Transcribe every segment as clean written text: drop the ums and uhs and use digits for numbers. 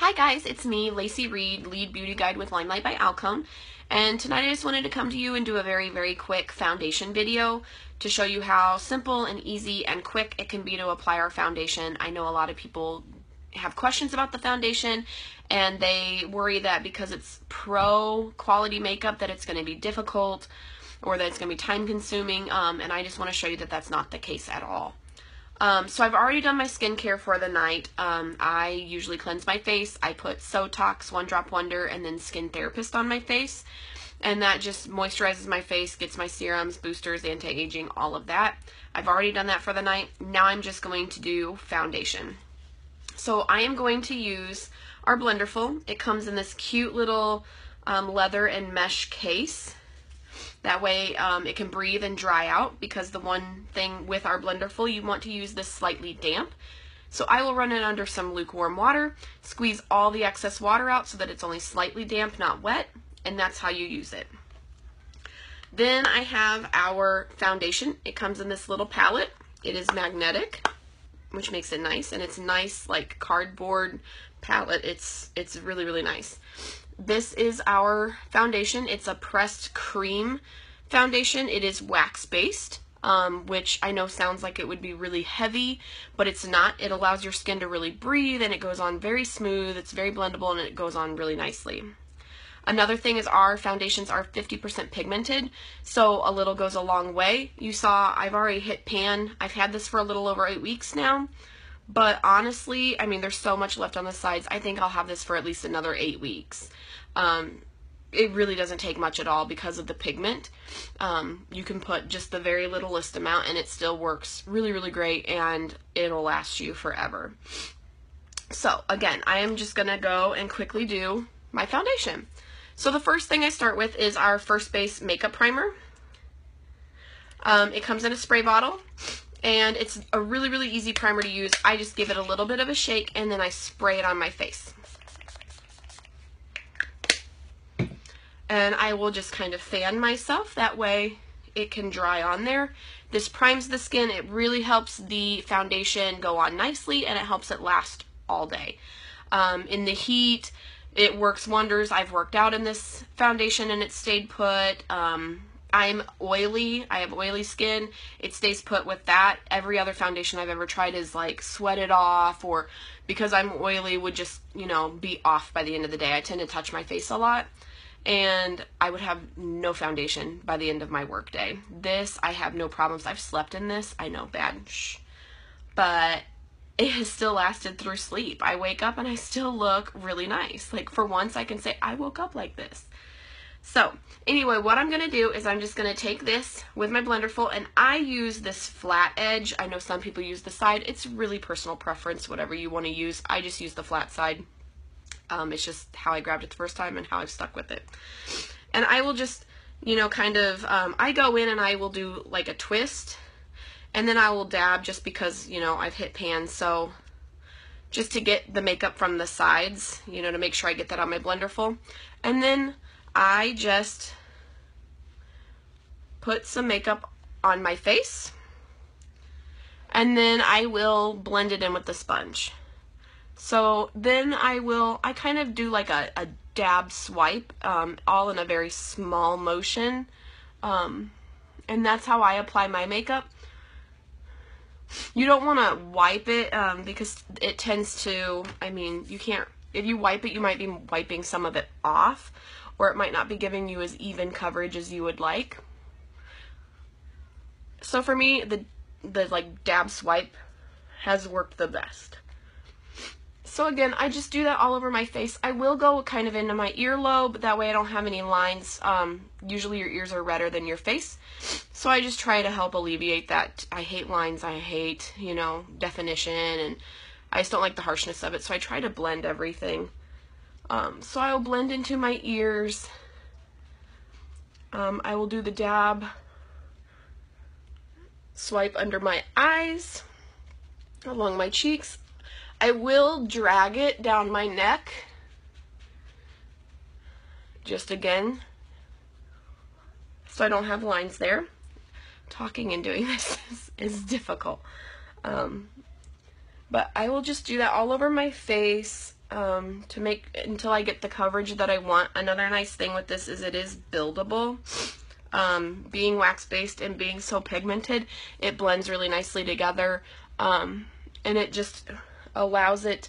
Hi guys, it's me, Lacey Reed, Lead Beauty Guide with LimeLight by Alcone, and tonight I just wanted to come to you and do a very quick foundation video to show you how simple and easy and quick it can be to apply our foundation. I know a lot of people have questions about the foundation and they worry that because it's pro quality makeup that it's going to be difficult or that it's going to be time consuming, and I just want to show you that that's not the case at all. So I've already done my skincare for the night. I usually cleanse my face. I put Sotox, One Drop Wonder, and then Skin Therapist on my face. And that just moisturizes my face, gets my serums, boosters, anti-aging, all of that. I've already done that for the night. Now I'm just going to do foundation. So I am going to use our Blenderful. It comes in this cute little leather and mesh case. That way it can breathe and dry out, because the one thing with our Blenderful, you want to use this slightly damp. So I will run it under some lukewarm water, squeeze all the excess water out so that it's only slightly damp, not wet, and that's how you use it. Then I have our foundation. It comes in this little palette. It is magnetic, which makes it nice, and it's nice like cardboard palette. It's really nice. This is our foundation. It's a pressed cream foundation. It is wax based, which I know sounds like it would be really heavy, but it's not. It allows your skin to really breathe, and it goes on very smooth. It's very blendable, and it goes on really nicely. Another thing is our foundations are 50% pigmented, so a little goes a long way. You saw I've already hit pan. I've had this for a little over 8 weeks now. But honestly, I mean, there's so much left on the sides. I think I'll have this for at least another 8 weeks. It really doesn't take much at all because of the pigment. You can put just the very littlest amount and it still works really great, and it'll last you forever. So again, I am just going to go and quickly do my foundation. So the first thing I start with is our First Base Makeup Primer. It comes in a spray bottle. And it's a really easy primer to use. I just give it a little bit of a shake and then I spray it on my face. And I will just kind of fan myself. That way it can dry on there. This primes the skin. It really helps the foundation go on nicely, and it helps it last all day. In the heat, it works wonders. I've worked out in this foundation and it stayed put. I'm oily. I have oily skin. It stays put with that. Every other foundation I've ever tried is like sweated off, or because I'm oily would just, you know, be off by the end of the day. I tend to touch my face a lot, and I would have no foundation by the end of my work day. This, I have no problems. I've slept in this. I know, bad. Shh. But it has still lasted through sleep. I wake up and I still look really nice. Like, for once I can say I woke up like this. So, anyway, what I'm going to do is I'm just going to take this with my Blenderful, and I use this flat edge. I know some people use the side. It's really personal preference, whatever you want to use. I just use the flat side. It's just how I grabbed it the first time and how I've stuck with it. And I will just, you know, kind of, I go in and I will do like a twist, and then I will dab just because, you know, I've hit pan. So, just to get the makeup from the sides, you know, to make sure I get that on my Blenderful. And then I just put some makeup on my face, and then I will blend it in with the sponge. So then I kind of do like a dab swipe, all in a very small motion, and that's how I apply my makeup. You don't want to wipe it, because it tends to, I mean, you can't, if you wipe it, you might be wiping some of it off, or it might not be giving you as even coverage as you would like. So for me, the like dab swipe has worked the best. So again, I just do that all over my face. I will go kind of into my earlobe, that way I don't have any lines. Usually your ears are redder than your face, so I just try to help alleviate that. I hate lines, I hate, you know, definition, and I just don't like the harshness of it, so I try to blend everything. So I will blend into my ears. I will do the dab swipe under my eyes, along my cheeks. I will drag it down my neck, just again, so I don't have lines there. Talking and doing this is difficult. But I will just do that all over my face. to make until I get the coverage that I want. Another nice thing with this is it is buildable. Being wax-based and being so pigmented, it blends really nicely together, and it just allows it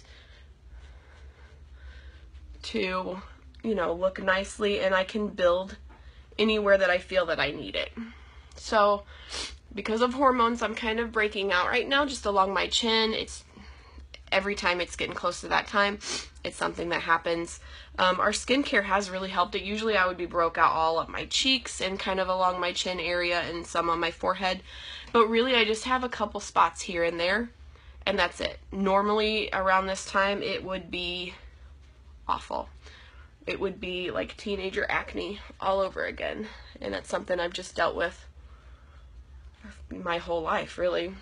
to, you know, look nicely, and I can build anywhere that I feel that I need it. So because of hormones, I'm kind of breaking out right now just along my chin. It's every time it's getting close to that time, it's something that happens. Our skincare has really helped it. Usually I would be broke out all up my cheeks and kind of along my chin area and some on my forehead, but really I just have a couple spots here and there, and that's it. Normally around this time it would be awful. It would be like teenager acne all over again, and that's something I've just dealt with my whole life, really.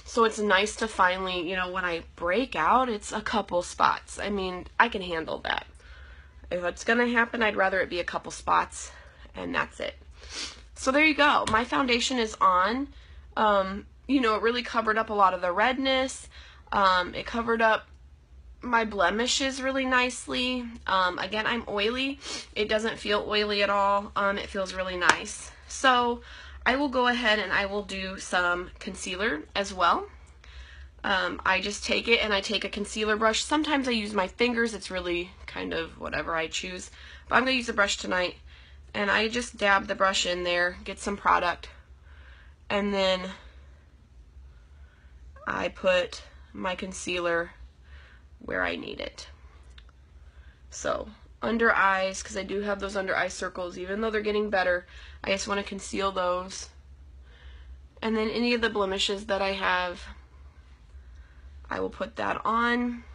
So it's nice to finally, you know, when I break out, it's a couple spots. I mean, I can handle that. If it's gonna happen, I'd rather it be a couple spots, and that's it. So there you go. My foundation is on. You know, it really covered up a lot of the redness. It covered up my blemishes really nicely. Again, I'm oily. It doesn't feel oily at all. It feels really nice. So I will go ahead and I will do some concealer as well. I just take it and I take a concealer brush. Sometimes I use my fingers. It's really kind of whatever I choose. But I'm going to use a brush tonight. And I just dab the brush in there, get some product, and then I put my concealer where I need it. So under eyes, because I do have those under eye circles, even though they're getting better, I just want to conceal those. And then any of the blemishes that I have, I will put that on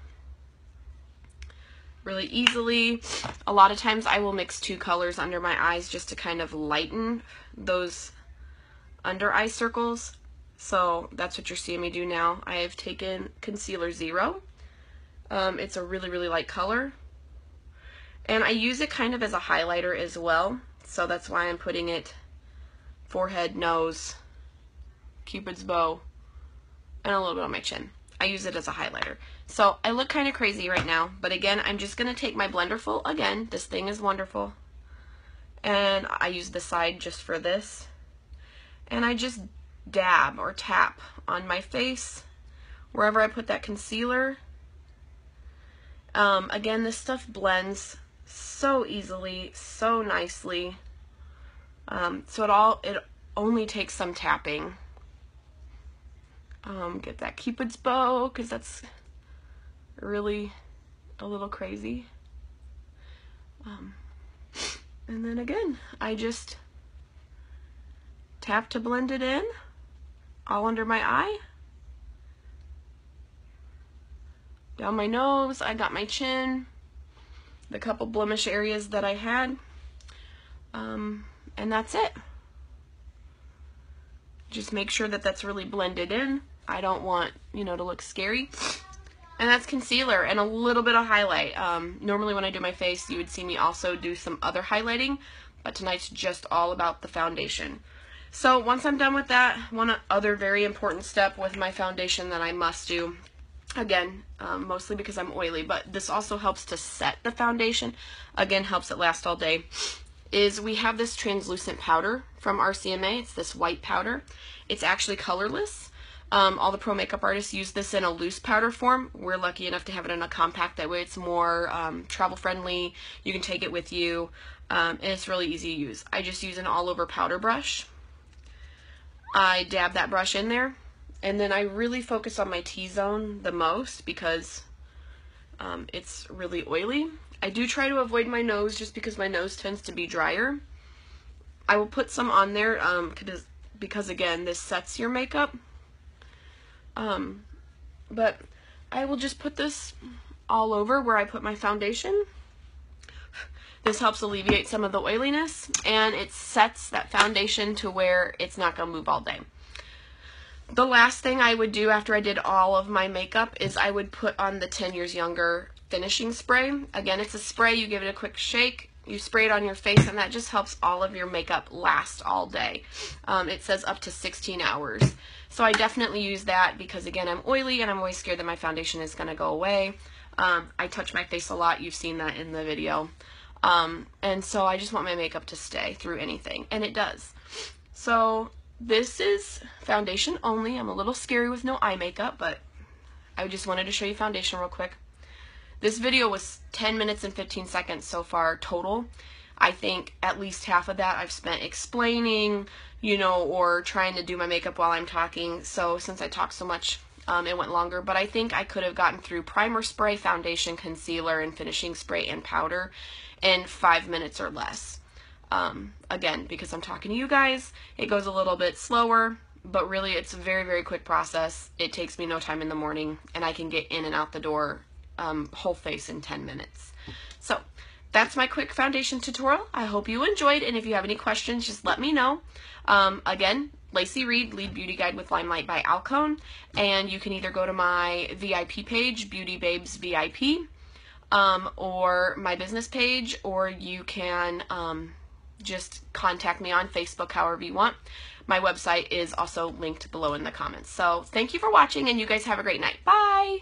really easily. A lot of times I will mix two colors under my eyes just to kind of lighten those under eye circles. So that's what you're seeing me do now. I have taken Concealer 0. It's a really, really light color. And I use it kind of as a highlighter as well. So that's why I'm putting it forehead, nose, Cupid's bow, and a little bit on my chin. I use it as a highlighter. So I look kind of crazy right now. But again, I'm just going to take my Blenderful. Again, this thing is wonderful. And I use the side just for this. And I just dab or tap on my face wherever I put that concealer. Again, this stuff blends so easily, so nicely. So it only takes some tapping. Get that Cupid's bow, because that's really a little crazy. And then again, I just tap to blend it in, all under my eye. Down my nose, I got my chin, the couple blemish areas that I had, and that's it. Just make sure that that's really blended in. I don't want, you know, to look scary. And that's concealer and a little bit of highlight. Normally when I do my face, you would see me also do some other highlighting, but tonight's just all about the foundation. So once I'm done with that, one other very important step with my foundation that I must do, again, mostly because I'm oily, but this also helps to set the foundation, again, helps it last all day, is we have this translucent powder from RCMA. It's this white powder. It's actually colorless. All the pro makeup artists use this in a loose powder form. We're lucky enough to have it in a compact. That way it's more travel friendly. You can take it with you, and it's really easy to use. I just use an all over powder brush. I dab that brush in there, and then I really focus on my T-zone the most because it's really oily. I do try to avoid my nose just because my nose tends to be drier. I will put some on there because again, this sets your makeup. But I will just put this all over where I put my foundation. This helps alleviate some of the oiliness, and it sets that foundation to where it's not going to move all day. The last thing I would do after I did all of my makeup is I would put on the 10 Years Younger finishing spray. Again, it's a spray. You give it a quick shake. You spray it on your face, and that just helps all of your makeup last all day. It says up to 16 hours. So I definitely use that because, again, I'm oily and I'm always scared that my foundation is going to go away. I touch my face a lot. You've seen that in the video. And so I just want my makeup to stay through anything, and it does. So this is foundation only. I'm a little scary with no eye makeup, but I just wanted to show you foundation real quick. This video was 10 minutes and 15 seconds so far total. I think at least half of that I've spent explaining, you know, or trying to do my makeup while I'm talking. So since I talk so much, it went longer. But I think I could have gotten through primer spray, foundation, concealer, and finishing spray and powder in 5 minutes or less. Again, because I'm talking to you guys, it goes a little bit slower, but really it's a very, very quick process. It takes me no time in the morning, and I can get in and out the door whole face in 10 minutes. So that's my quick foundation tutorial. I hope you enjoyed, and if you have any questions, just let me know. Again, Lacey Reed, Lead Beauty Guide with LimeLight by Alcone, and you can either go to my VIP page, Beauty Babes VIP, or my business page, or you can just contact me on Facebook, however you want. My website is also linked below in the comments. So thank you for watching, and you guys have a great night. Bye!